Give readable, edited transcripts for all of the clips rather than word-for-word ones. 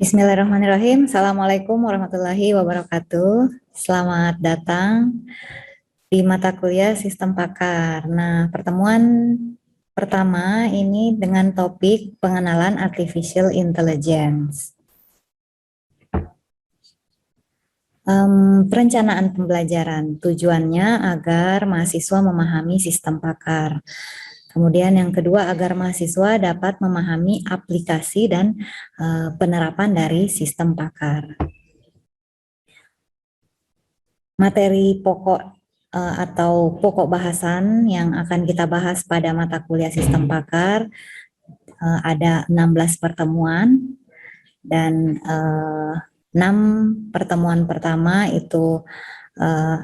Bismillahirrahmanirrahim. Assalamualaikum warahmatullahi wabarakatuh. Selamat datang di mata kuliah Sistem Pakar. Nah, pertemuan pertama ini dengan topik pengenalan Artificial Intelligence. Perencanaan pembelajaran tujuannya agar mahasiswa memahami sistem pakar. Kemudian yang kedua, agar mahasiswa dapat memahami aplikasi dan penerapan dari sistem pakar. Materi pokok atau pokok bahasan yang akan kita bahas pada mata kuliah sistem pakar ada 16 pertemuan dan 6 pertemuan pertama itu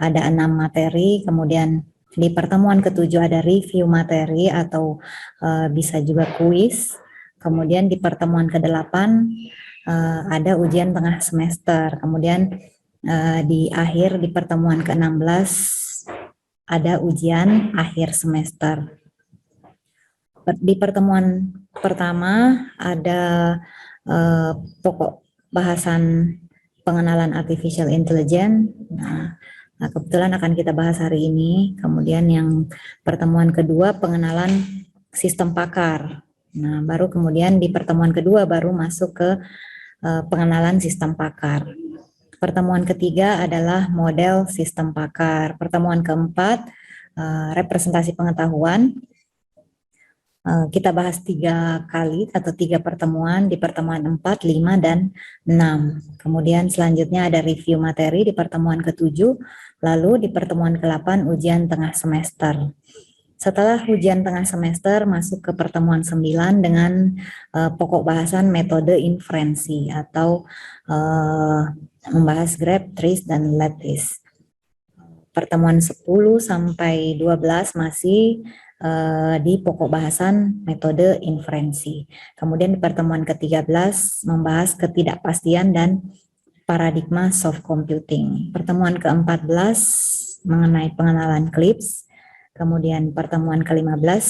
ada 6 materi, kemudian di pertemuan ke-7 ada review materi atau bisa juga kuis, kemudian di pertemuan ke-8 ada ujian tengah semester, kemudian di akhir di pertemuan ke-16 ada ujian akhir semester. Di pertemuan pertama ada pokok bahasan pengenalan Artificial Intelligence. Nah, kebetulan akan kita bahas hari ini. Kemudian yang pertemuan kedua pengenalan sistem pakar. Nah, baru kemudian di pertemuan kedua baru masuk ke pengenalan sistem pakar. Pertemuan ketiga adalah model sistem pakar. Pertemuan keempat representasi pengetahuan. Kita bahas 3 kali atau 3 pertemuan di pertemuan 4, 5, dan 6. Kemudian selanjutnya ada review materi di pertemuan ke-7, lalu di pertemuan ke-8 ujian tengah semester. Setelah ujian tengah semester masuk ke pertemuan 9 dengan pokok bahasan metode inferensi atau membahas graph, trace, dan lattice. Pertemuan 10 sampai 12 masih di pokok bahasan metode inferensi. Kemudian di pertemuan ke-13 membahas ketidakpastian dan paradigma soft computing. Pertemuan ke-14 mengenai pengenalan CLIPS. Kemudian pertemuan ke-15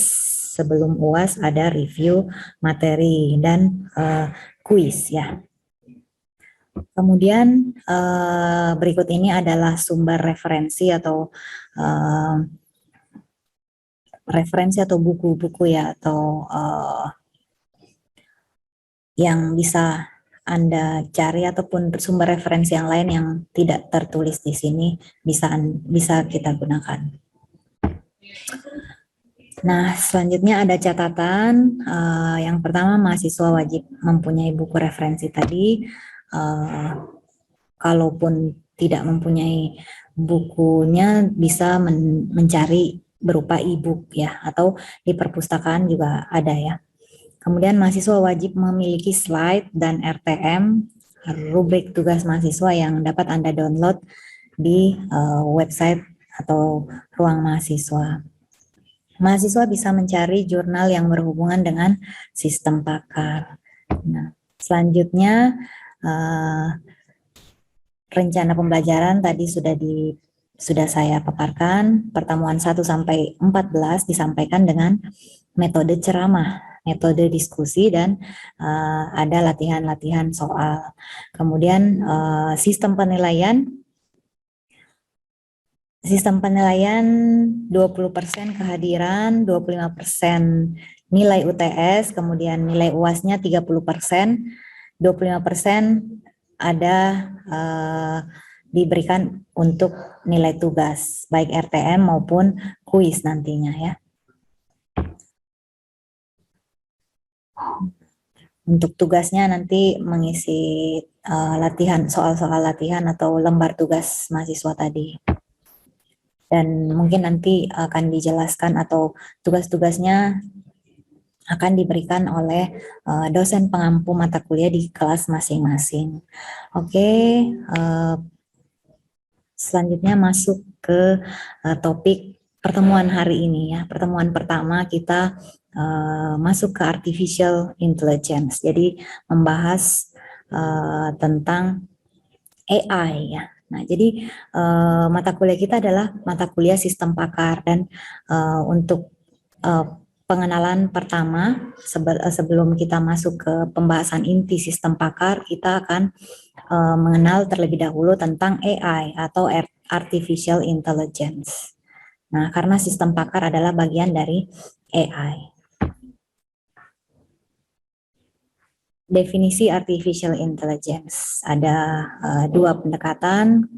sebelum UAS ada review materi dan kuis ya. Kemudian berikut ini adalah sumber referensi atau buku-buku ya atau yang bisa Anda cari ataupun sumber referensi yang lain yang tidak tertulis di sini bisa kita gunakan. Nah, selanjutnya ada catatan. Yang pertama, mahasiswa wajib mempunyai buku referensi tadi. Kalaupun tidak mempunyai bukunya, bisa mencari berupa e-book ya, atau di perpustakaan juga ada ya. Kemudian mahasiswa wajib memiliki slide dan RTM, rubrik tugas mahasiswa yang dapat Anda download di website atau ruang mahasiswa. Mahasiswa bisa mencari jurnal yang berhubungan dengan sistem pakar. Nah, selanjutnya rencana pembelajaran tadi sudah saya paparkan. Pertemuan 1 sampai 14 disampaikan dengan metode ceramah, metode diskusi, dan ada latihan-latihan soal. Kemudian sistem penilaian 20% kehadiran, 25% nilai UTS, kemudian nilai UAS-nya 30%, 25% ada diberikan untuk nilai tugas, baik RTM maupun kuis nantinya ya. Untuk tugasnya nanti mengisi latihan, soal-soal latihan atau lembar tugas mahasiswa tadi. Dan mungkin nanti akan dijelaskan atau tugas-tugasnya akan diberikan oleh dosen pengampu mata kuliah di kelas masing-masing. Oke, selanjutnya masuk ke topik pertemuan hari ini ya. Pertemuan pertama kita masuk ke Artificial Intelligence. Jadi membahas tentang AI ya. Nah, jadi mata kuliah kita adalah mata kuliah sistem pakar dan untuk pengenalan pertama, sebelum kita masuk ke pembahasan inti sistem pakar, kita akan mengenal terlebih dahulu tentang AI atau Artificial Intelligence. Nah, karena sistem pakar adalah bagian dari AI. Definisi Artificial Intelligence. Ada dua pendekatan,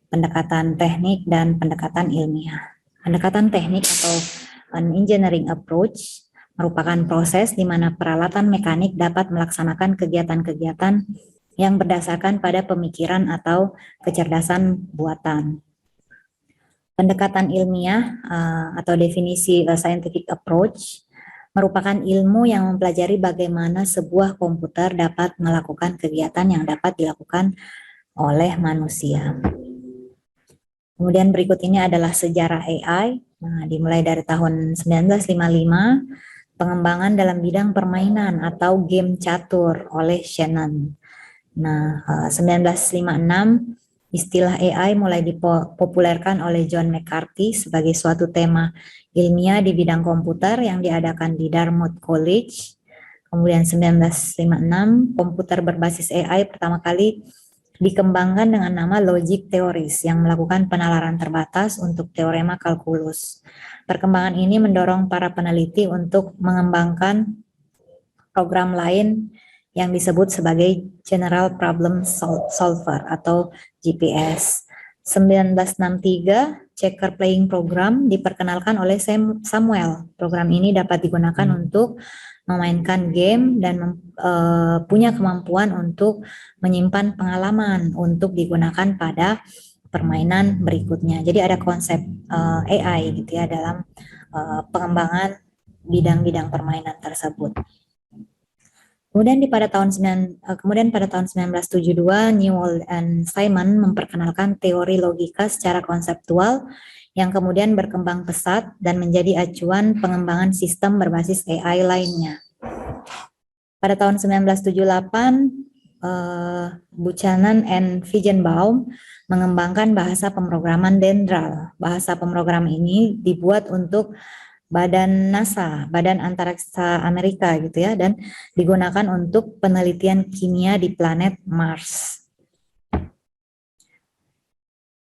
pendekatan teknik dan pendekatan ilmiah. Pendekatan teknik atau an engineering approach merupakan proses di mana peralatan mekanik dapat melaksanakan kegiatan-kegiatan yang berdasarkan pada pemikiran atau kecerdasan buatan. Pendekatan ilmiah atau definisi scientific approach merupakan ilmu yang mempelajari bagaimana sebuah komputer dapat melakukan kegiatan yang dapat dilakukan oleh manusia. Kemudian berikut ini adalah sejarah AI. Nah, dimulai dari tahun 1955, pengembangan dalam bidang permainan atau game catur oleh Shannon. Nah, 1956 istilah AI mulai dipopulerkan oleh John McCarthy sebagai suatu tema ilmiah di bidang komputer yang diadakan di Dartmouth College. Kemudian 1956 komputer berbasis AI pertama kali dikembangkan dengan nama logic theories yang melakukan penalaran terbatas untuk teorema kalkulus. Perkembangan ini mendorong para peneliti untuk mengembangkan program lain yang disebut sebagai General Problem Solver atau GPS. 1963, Checker Playing Program diperkenalkan oleh Samuel. Program ini dapat digunakan untuk memainkan game dan punya kemampuan untuk menyimpan pengalaman untuk digunakan pada permainan berikutnya. Jadi ada konsep AI gitu ya dalam pengembangan bidang-bidang permainan tersebut. Kemudian pada tahun 1972, Newell and Simon memperkenalkan teori logika secara konseptual yang kemudian berkembang pesat dan menjadi acuan pengembangan sistem berbasis AI lainnya. Pada tahun 1978, Buchanan and Feigenbaum mengembangkan bahasa pemrograman Dendral. Bahasa pemrogram ini dibuat untuk Badan NASA, Badan Antariksa Amerika gitu ya, dan digunakan untuk penelitian kimia di planet Mars.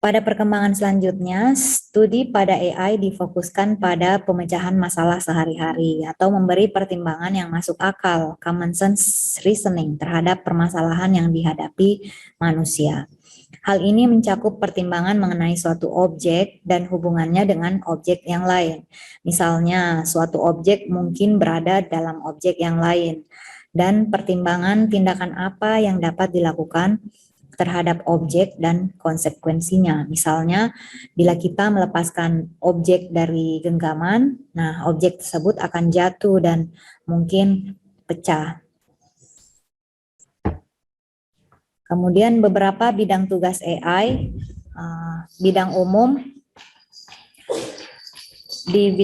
Pada perkembangan selanjutnya, studi pada AI difokuskan pada pemecahan masalah sehari-hari atau memberi pertimbangan yang masuk akal, common sense reasoning terhadap permasalahan yang dihadapi manusia. Hal ini mencakup pertimbangan mengenai suatu objek dan hubungannya dengan objek yang lain. Misalnya, suatu objek mungkin berada dalam objek yang lain, dan pertimbangan tindakan apa yang dapat dilakukan terhadap objek dan konsekuensinya. Misalnya, bila kita melepaskan objek dari genggaman, nah objek tersebut akan jatuh dan mungkin pecah. Kemudian beberapa bidang tugas AI, bidang umum,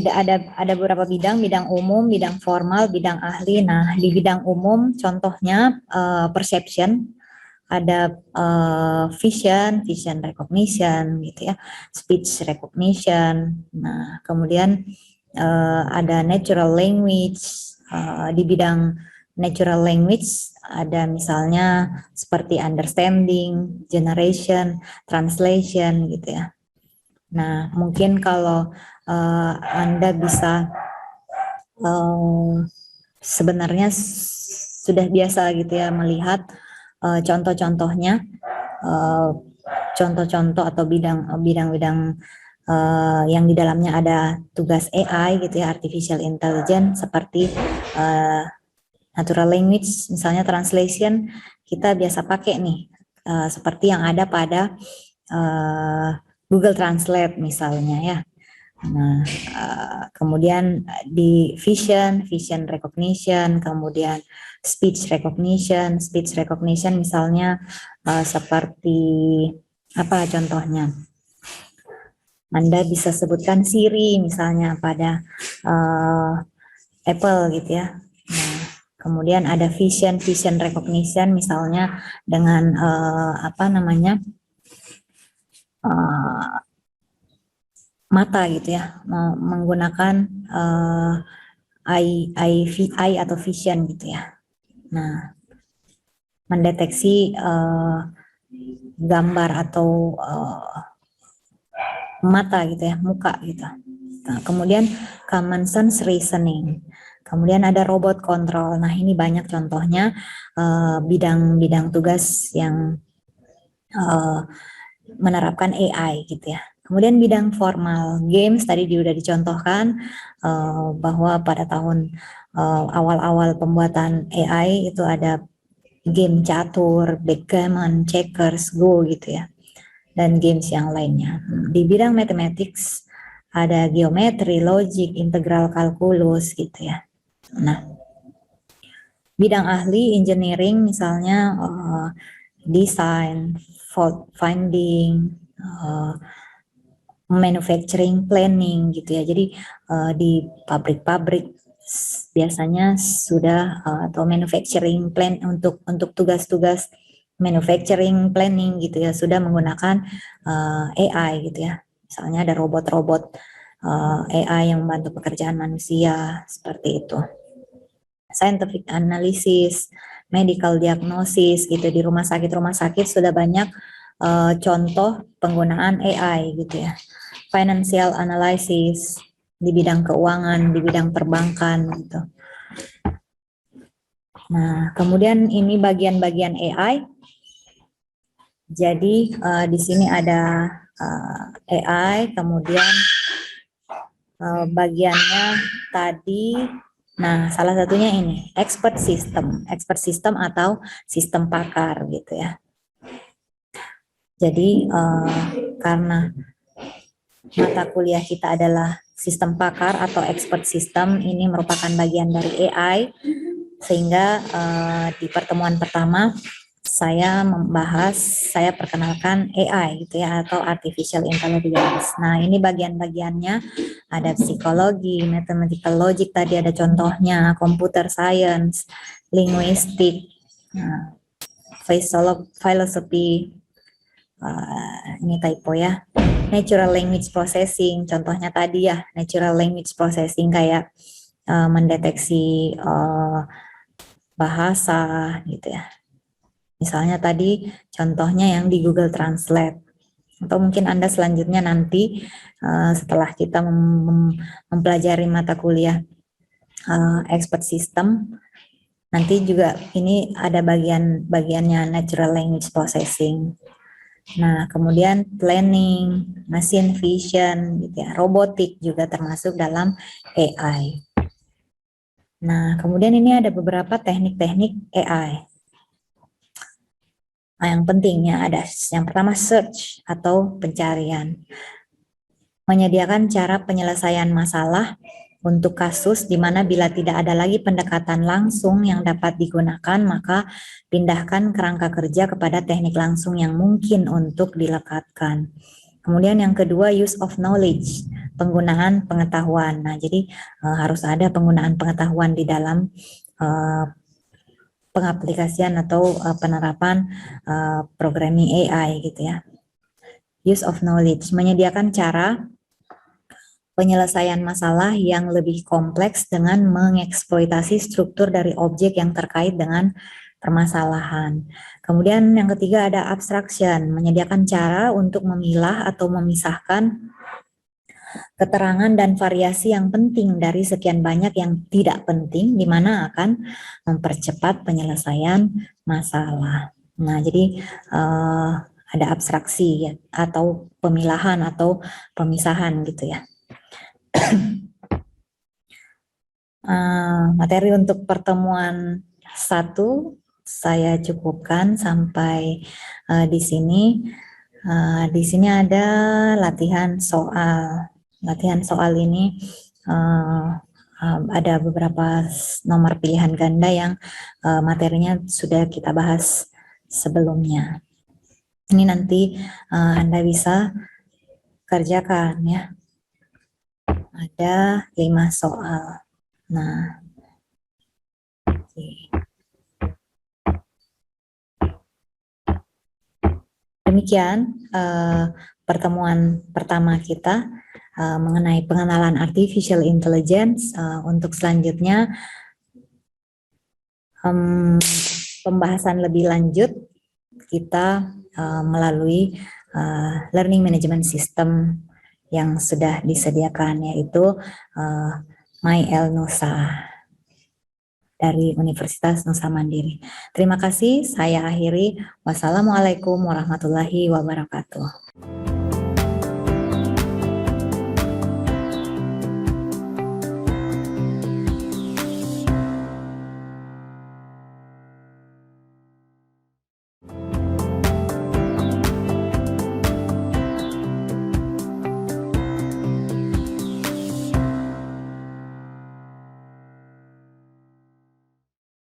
ada beberapa bidang umum, bidang formal, bidang ahli. Nah, di bidang umum contohnya perception, ada vision recognition gitu ya, speech recognition. Nah, kemudian ada natural language. Di bidang natural language ada misalnya seperti understanding, generation, translation gitu ya. Nah, mungkin kalau Anda bisa sebenarnya sudah biasa gitu ya melihat contoh-contohnya, contoh-contoh atau bidang-bidang yang di dalamnya ada tugas AI gitu ya, artificial intelligence, seperti natural language, misalnya translation, kita biasa pakai nih, seperti yang ada pada Google Translate misalnya ya. Nah, kemudian di vision recognition, kemudian speech recognition misalnya seperti apa contohnya? Anda bisa sebutkan Siri misalnya pada Apple gitu ya. Nah, kemudian ada vision recognition misalnya dengan apa namanya? Mata gitu ya, menggunakan eye atau vision gitu ya. Nah, mendeteksi gambar atau mata gitu ya, muka gitu. Nah, kemudian common sense reasoning. Kemudian ada robot control. Nah, ini banyak contohnya bidang-bidang tugas yang menerapkan AI gitu ya. Kemudian bidang formal games tadi sudah dicontohkan bahwa pada tahun awal-awal pembuatan AI itu ada game catur, backgammon, checkers, go gitu ya, dan games yang lainnya. Di bidang mathematics ada geometri, logik, integral kalkulus gitu ya. Nah, bidang ahli engineering misalnya desain, fault finding, manufacturing planning gitu ya. Jadi di pabrik-pabrik biasanya sudah atau manufacturing plan untuk tugas-tugas manufacturing planning gitu ya sudah menggunakan AI gitu ya. Misalnya ada robot-robot AI yang membantu pekerjaan manusia seperti itu. Scientific analysis, medical diagnosis gitu di rumah sakit sudah banyak contoh penggunaan AI gitu ya. Financial analysis di bidang keuangan, di bidang perbankan gitu. Nah, kemudian ini bagian-bagian AI. Jadi di sini ada AI, kemudian bagiannya tadi, nah salah satunya ini expert system atau sistem pakar gitu ya. Jadi karena mata kuliah kita adalah sistem pakar atau expert system, ini merupakan bagian dari AI, sehingga di pertemuan pertama saya perkenalkan AI gitu ya, atau artificial intelligence. Nah, ini bagian-bagiannya ada psikologi, mathematical logic tadi ada contohnya, computer science, linguistik, nah, philosophy, ini typo ya, natural language processing, contohnya tadi ya, natural language processing kayak mendeteksi bahasa gitu ya. Misalnya tadi contohnya yang di Google Translate. Atau mungkin Anda selanjutnya nanti setelah kita mempelajari mata kuliah expert system, nanti juga ini ada bagiannya natural language processing. Nah, kemudian planning, machine vision, gitu ya, robotik juga termasuk dalam AI. Nah, kemudian ini ada beberapa teknik-teknik AI. Nah, yang pentingnya ada yang pertama search atau pencarian. Menyediakan cara penyelesaian masalah untuk kasus di mana bila tidak ada lagi pendekatan langsung yang dapat digunakan, maka pindahkan kerangka kerja kepada teknik langsung yang mungkin untuk dilekatkan. Kemudian yang kedua, use of knowledge, penggunaan pengetahuan. Nah, jadi harus ada penggunaan pengetahuan di dalam pengaplikasian atau penerapan programming AI gitu ya. Use of knowledge, menyediakan cara penyelesaian masalah yang lebih kompleks dengan mengeksploitasi struktur dari objek yang terkait dengan permasalahan. Kemudian yang ketiga ada abstraction, menyediakan cara untuk memilah atau memisahkan keterangan dan variasi yang penting dari sekian banyak yang tidak penting, di mana akan mempercepat penyelesaian masalah. Nah, jadi ada abstraksi ya, atau pemilahan atau pemisahan gitu ya. Materi untuk pertemuan 1 saya cukupkan sampai di sini. Di sini ada latihan soal. Latihan soal ini ada beberapa nomor pilihan ganda yang materinya sudah kita bahas sebelumnya. Ini nanti Anda bisa kerjakan ya. Ada 5 soal. Nah, demikian pertemuan pertama kita mengenai pengenalan artificial intelligence. Untuk selanjutnya pembahasan lebih lanjut kita melalui learning management system yang sudah disediakan, yaitu MyElNusa dari Universitas Nusa Mandiri. Terima kasih, saya akhiri. Wassalamualaikum warahmatullahi wabarakatuh.